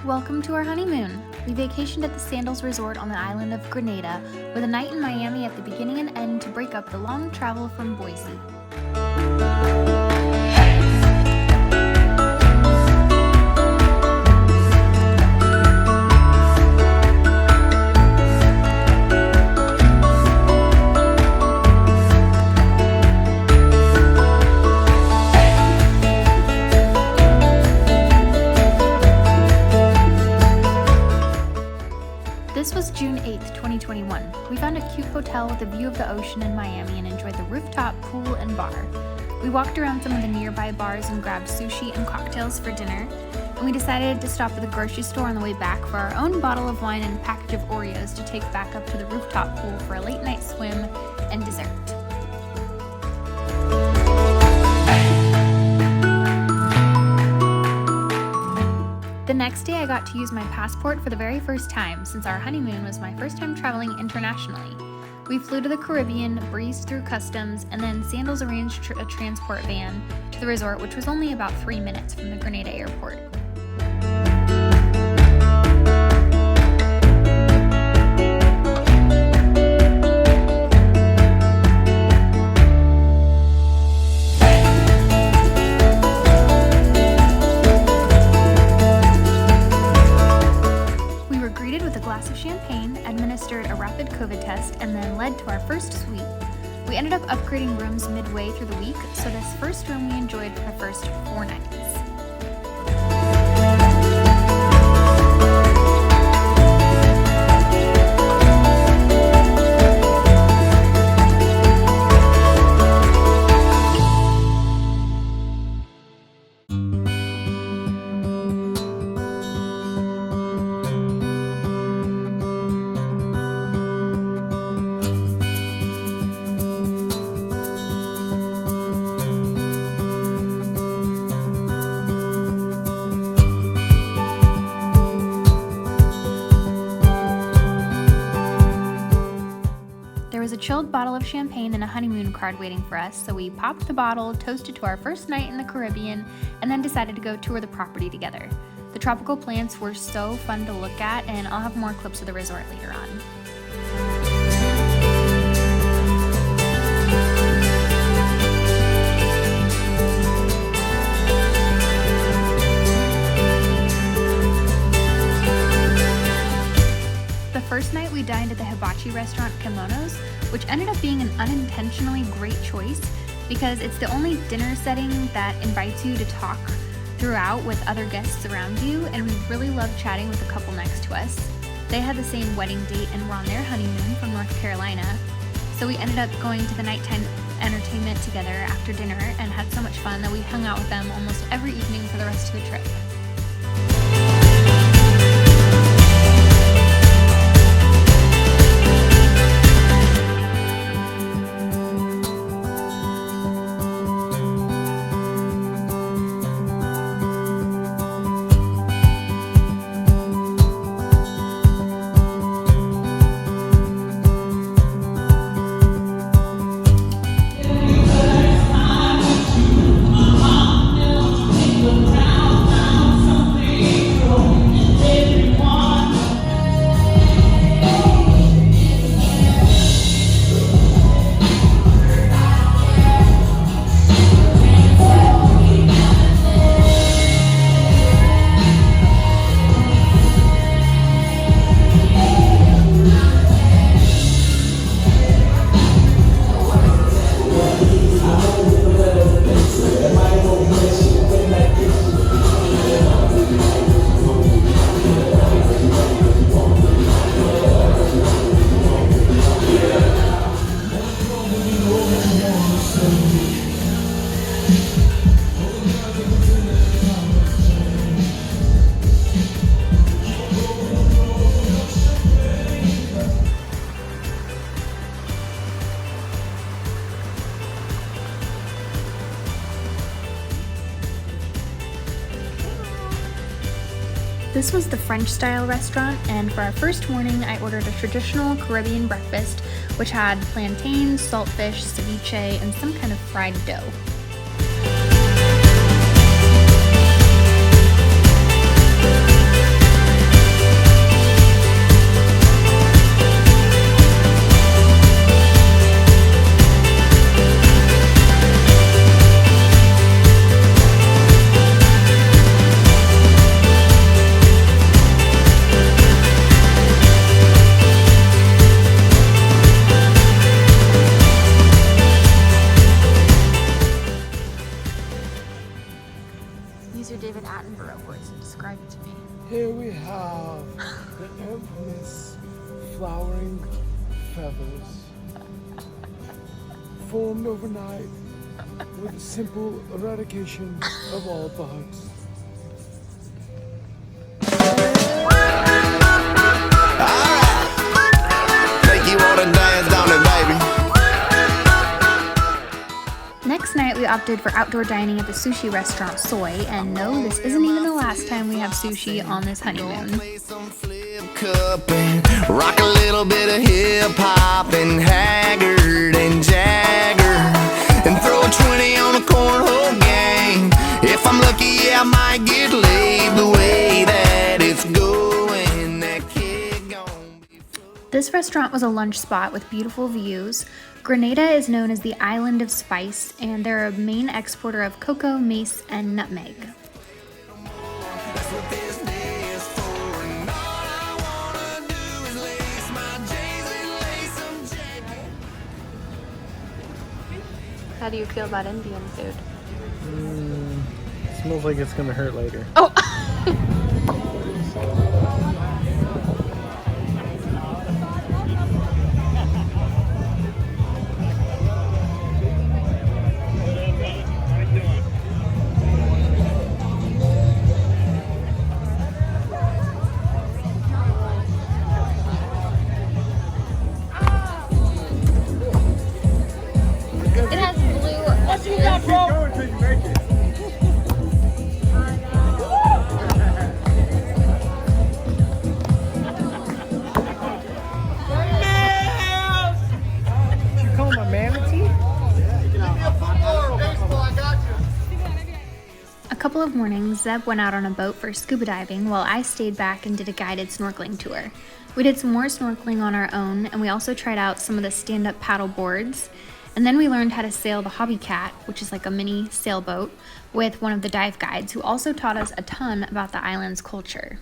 Welcome to our honeymoon. We vacationed at the Sandals resort on the island of Grenada, with a night in Miami at the beginning and end to break up the long travel from Boise. This was June 8th, 2021. We found a cute hotel with a view of the ocean in Miami and enjoyed the rooftop pool and bar. We walked around some of the nearby bars and grabbed sushi and cocktails for dinner, and we decided to stop at the grocery store on the way back for our own bottle of wine and package of Oreos to take back up to the rooftop pool for a late night swim and dessert. The next day, I got to use my passport for the very first time, since our honeymoon was my first time traveling internationally. We flew to the Caribbean, breezed through customs, and then Sandals arranged a transport van to the resort, which was only about 3 minutes from the Grenada airport. Champagne, administered a rapid COVID test, and then led to our first suite. We ended up upgrading rooms midway through the week, so this first room we enjoyed for the first 4 nights. There was a chilled bottle of champagne and a honeymoon card waiting for us, so we popped the bottle, toasted to our first night in the Caribbean, and then decided to go tour the property together. The tropical plants were so fun to look at, and I'll have more clips of the resort later on. First night we dined at the hibachi restaurant Kimonos, which ended up being an unintentionally great choice because it's the only dinner setting that invites you to talk throughout with other guests around you, and we really loved chatting with the couple next to us. They had the same wedding date and were on their honeymoon from North Carolina, so we ended up going to the nighttime entertainment together after dinner and had so much fun that we hung out with them almost every evening for the rest of the trip. This was the French-style restaurant, and for our first morning, I ordered a traditional Caribbean breakfast, which had plantains, saltfish, ceviche, and some kind of fried dough. Use your David Attenborough voice and describe it to me. Here we have the infamous flowering feathers formed overnight with a simple eradication of all bugs. Next night, we opted for outdoor dining at the sushi restaurant Soy, and no, this isn't even the last time we have sushi on this honeymoon. Rock a little bit of hip hop and Haggard and Jagger, and throw a 20 on a cornhole game. If I'm lucky, yeah, I might get laid the way that it's going. That kid gon' be. This restaurant was a lunch spot with beautiful views. Grenada is known as the island of spice, and they're a main exporter of cocoa, mace, and nutmeg. How do you feel about Indian food? Smells like it's gonna hurt later. Oh! It has blue. Keep going until you make it. You call him a manatee? A couple of mornings, Zeb went out on a boat for scuba diving while I stayed back and did a guided snorkeling tour. We did some more snorkeling on our own, and we also tried out some of the stand-up paddle boards. And then we learned how to sail the Hobby Cat, which is like a mini sailboat, with one of the dive guides who also taught us a ton about the island's culture.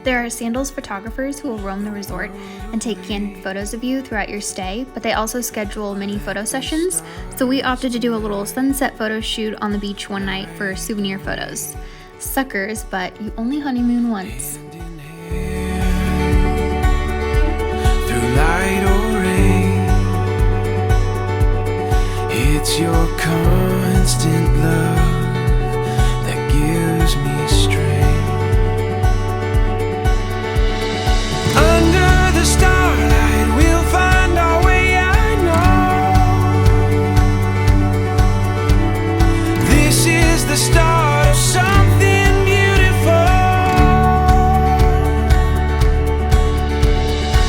There are Sandals photographers who will roam the resort and take candid photos of you throughout your stay, but they also schedule mini photo sessions, so we opted to do a little sunset photo shoot on the beach one night for souvenir photos. Suckers, but you only honeymoon once. Through light or rain, it's your constant love that gives me strength. Under the starlight, we'll find our way, I know. This is the start of something beautiful.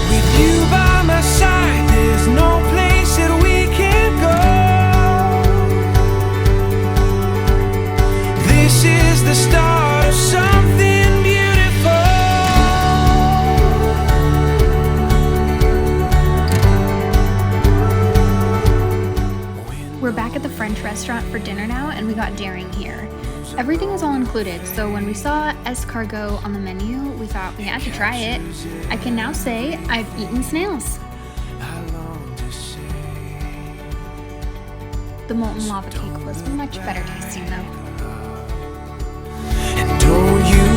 With you by my side, there's no place that we can't go. This is the start of something beautiful. We're back at the French restaurant for dinner now, and we got daring here. Everything is all included, so when we saw escargot on the menu, we thought we had to try it. I can now say I've eaten snails. The molten lava cake was much better tasting though. And don't you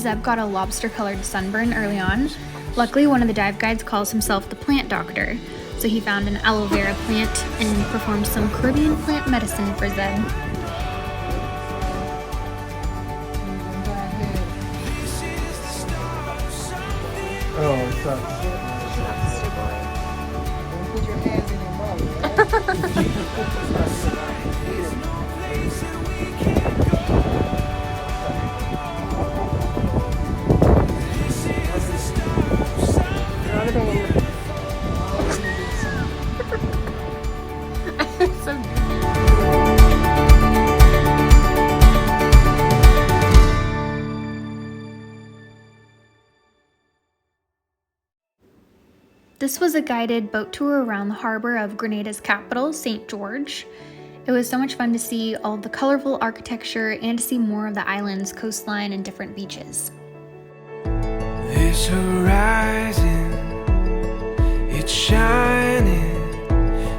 Zeb got a lobster-colored sunburn early on. Luckily, one of the dive guides calls himself the plant doctor, so he found an aloe vera plant and performed some Caribbean plant medicine for Zeb. Oh, what's up? Don't put your hands in your This was a guided boat tour around the harbor of Grenada's capital, St. George. It was so much fun to see all the colorful architecture and to see more of the island's coastline and different beaches. This horizon, it's shining.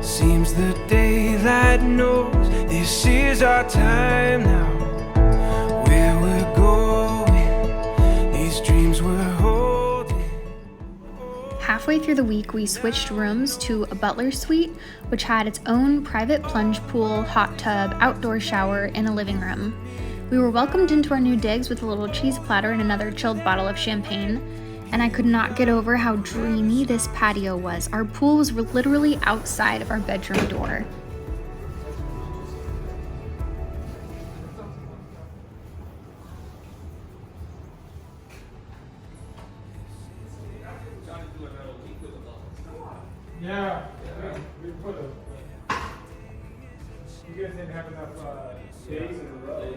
Seems the daylight knows this is our time now. Where we're going, these dreams we're holding. Halfway through the week, we switched rooms to a Butler suite, which had its own private plunge pool, hot tub, outdoor shower, and a living room. We were welcomed into our new digs with a little cheese platter and another chilled bottle of champagne, and I could not get over how dreamy this patio was. Our pool was literally outside of our bedroom door. Yeah, we put them. You guys didn't have enough days in a row.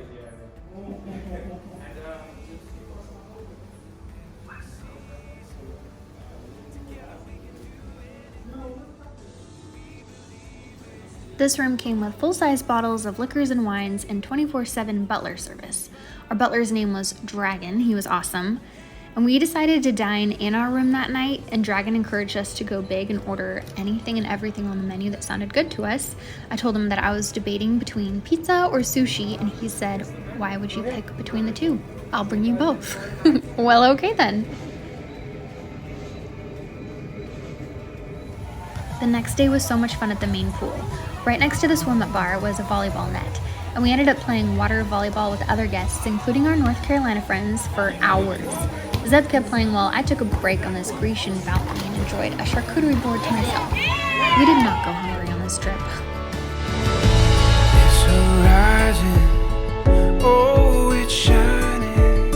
This room came with full-size bottles of liquors and wines and 24/7 butler service. Our butler's name was Dragon. He was awesome. And we decided to dine in our room that night, and Dragon encouraged us to go big and order anything and everything on the menu that sounded good to us. I told him that I was debating between pizza or sushi, and he said, "Why would you pick between the two? I'll bring you both." Well, okay then. The next day was so much fun at the main pool. Right next to the swim-up bar was a volleyball net, and we ended up playing water volleyball with other guests, including our North Carolina friends, for hours. Zeb kept playing while I took a break on this Grecian balcony and enjoyed a charcuterie board to myself. We did not go hungry on this trip. This horizon, oh, it's shining.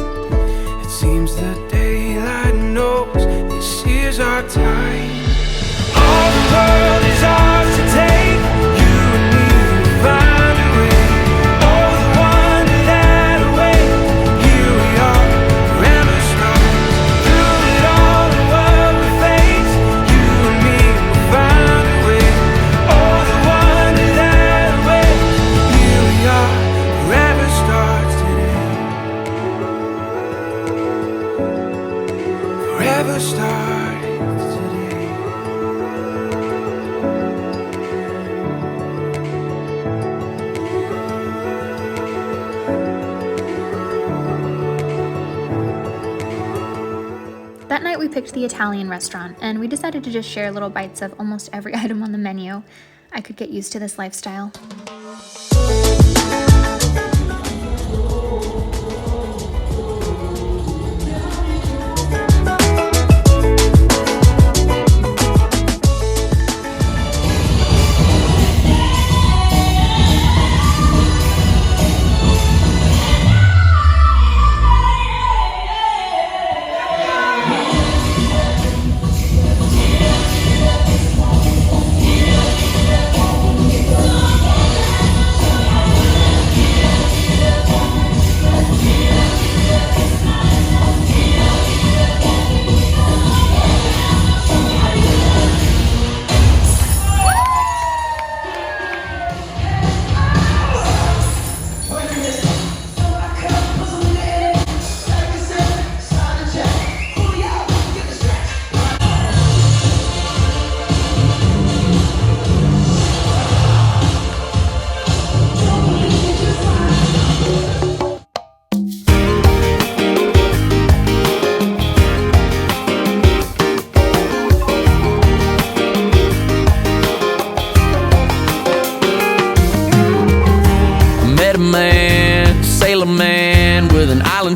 It seems the daylight knows this is our time. All the world is ours to take. You and me will find a way. Oh, the wonder that awaits. Here we are, forever stars. Through it all, the world we face. You and me will find a way. Oh, the wonder that awaits. Here we are, forever starts today. Forever starts today. That night we picked the Italian restaurant, and we decided to just share little bites of almost every item on the menu. I could get used to this lifestyle.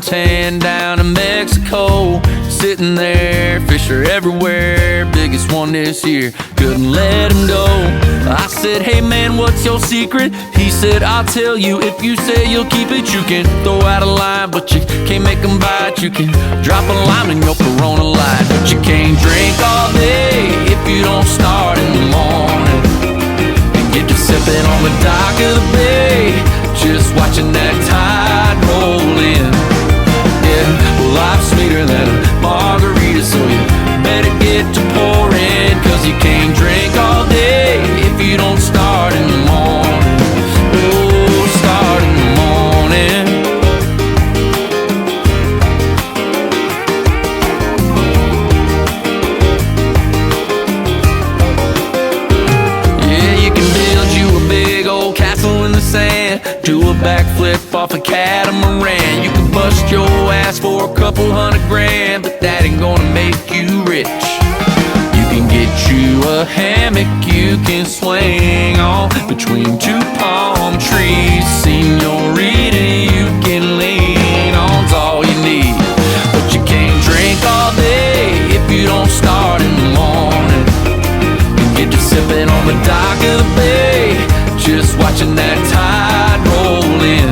suntan down in Mexico. Sitting there, fish are everywhere, biggest one this year, couldn't let him go. I said, hey man, what's your secret? He said, I'll tell you, if you say you'll keep it. You can throw out a line, but you can't make them bite. You can drop a lime in your Corona Light, but you can't drink all day if you don't start in the morning and get to sipping on the dock of the bay, just watching that tide roll in. Yeah, well, life's sweeter than a margarita, so you better get to pouring, cause you can't drink all day if you don't start in the morning. Oh, start in the morning. Yeah, you can build you a big old castle in the sand, do a backflip off a catamaran. You can bust your ass for a couple $100,000, but that ain't gonna make you rich. You can get you a hammock you can swing on between two palm trees. Señorita, you can lean on's all you need, but you can't drink all day if you don't start in the morning and get to sipping on the dock of the bay, just watching that tide roll in.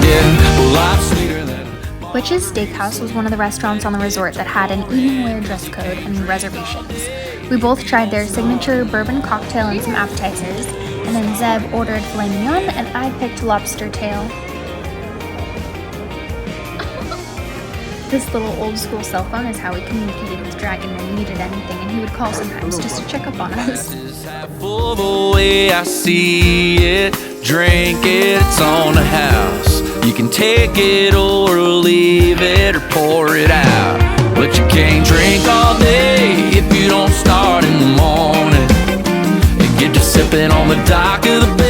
Yeah, well, life's sweeter than Witch's Steakhouse was one of the restaurants on the resort that had an evening wear dress code and reservations. We both tried their signature bourbon cocktail and some appetizers, and then Zeb ordered filet mignon and I picked lobster tail. This little old school cell phone is how we communicated with Dragon when we needed anything, and he would call sometimes just to check up on us. Full the way I see it, drink it, it's on the house. You can take it or leave it or pour it out, but you can't drink all day if you don't start in the morning and get to sipping on the dock of the bay.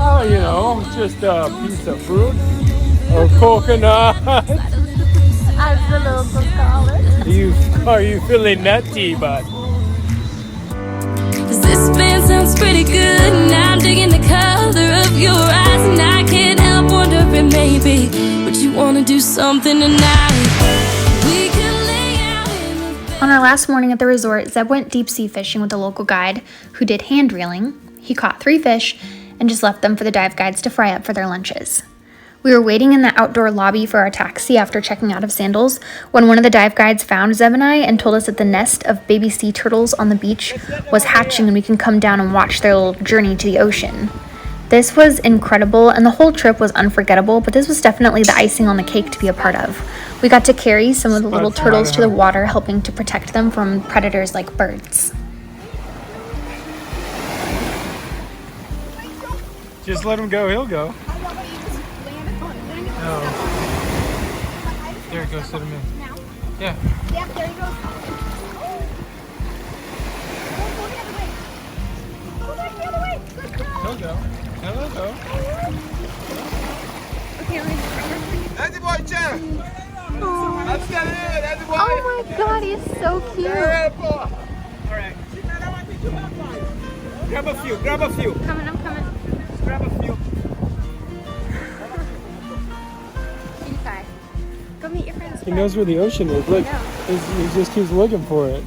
Oh, you know, just a piece of fruit or coconut. As the locals call it. Are you feeling nutty, bud? This band sounds pretty good. Now I'm digging the color of your eyes, and I can't help wondering maybe would you want to do something tonight? We could lay out in the bed. On our last morning at the resort, Zeb went deep sea fishing with a local guide who did hand reeling. He caught 3 fish and just left them for the dive guides to fry up for their lunches. We were waiting in the outdoor lobby for our taxi after checking out of Sandals when one of the dive guides found Zeb and I and told us that the nest of baby sea turtles on the beach was hatching and we can come down and watch their little journey to the ocean. This was incredible and the whole trip was unforgettable, but this was definitely the icing on the cake to be a part of. We got to carry some of the little turtles to the water, helping to protect them from predators like birds. Just let him go, he'll go. No. There it goes, set him in. Yeah. Yep, there he goes. Go back the other way. Good girl. He'll go. He'll go. Okay, ready? That's the boy, Chen. That's the boy. Oh my god, he's so cute. All right. Grab a few, grab a few. I'm coming. Grab a few. Go meet your friends. He knows where the ocean is. Look, he just keeps looking for it.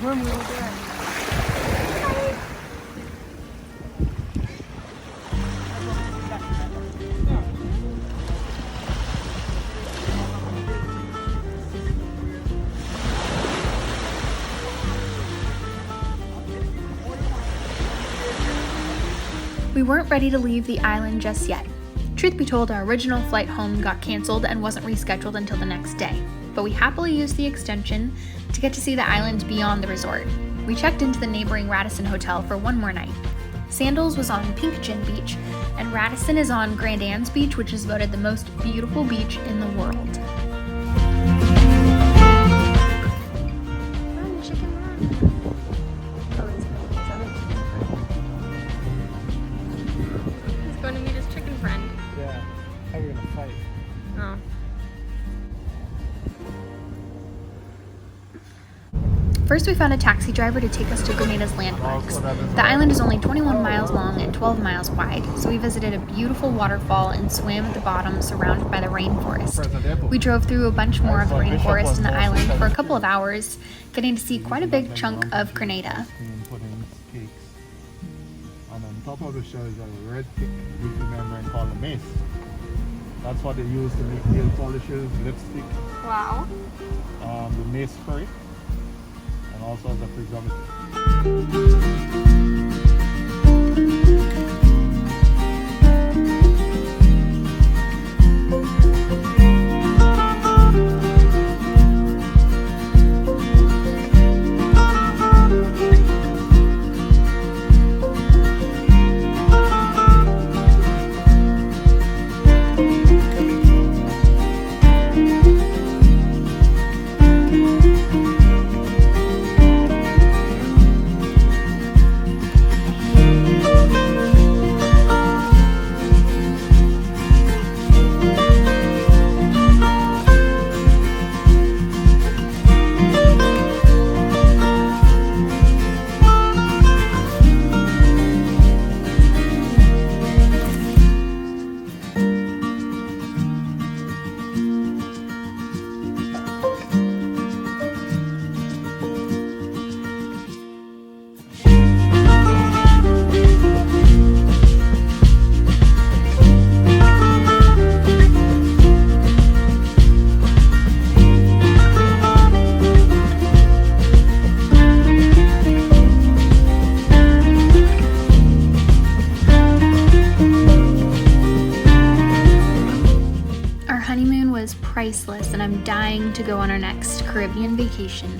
Swim, little guy. We weren't ready to leave the island just yet. Truth be told, our original flight home got canceled and wasn't rescheduled until the next day, but we happily used the extension to get to see the island beyond the resort. We checked into the neighboring Radisson Hotel for one more night. Sandals was on Pink Gin Beach, and Radisson is on Grand Anne's Beach, which is voted the most beautiful beach in the world. Run, chicken, run. He's going to meet his chicken friend. Yeah, how are we gonna fight? Oh. First, we found a taxi driver to take us to Grenada's landmarks. The island is only 21 miles long and 12 miles wide, so we visited a beautiful waterfall and swam at the bottom surrounded by the rainforest. We drove through a bunch more of the rainforest and the island for a couple of hours, getting to see quite a big chunk of Grenada. Puddings, cakes. And on top of the shell is a red thick leafy membrane called a mace. That's what they use to make nail polishes, lipstick, Wow. the mace curry, and also as a preservative. Our honeymoon was priceless, and I'm dying to go on our next Caribbean vacation.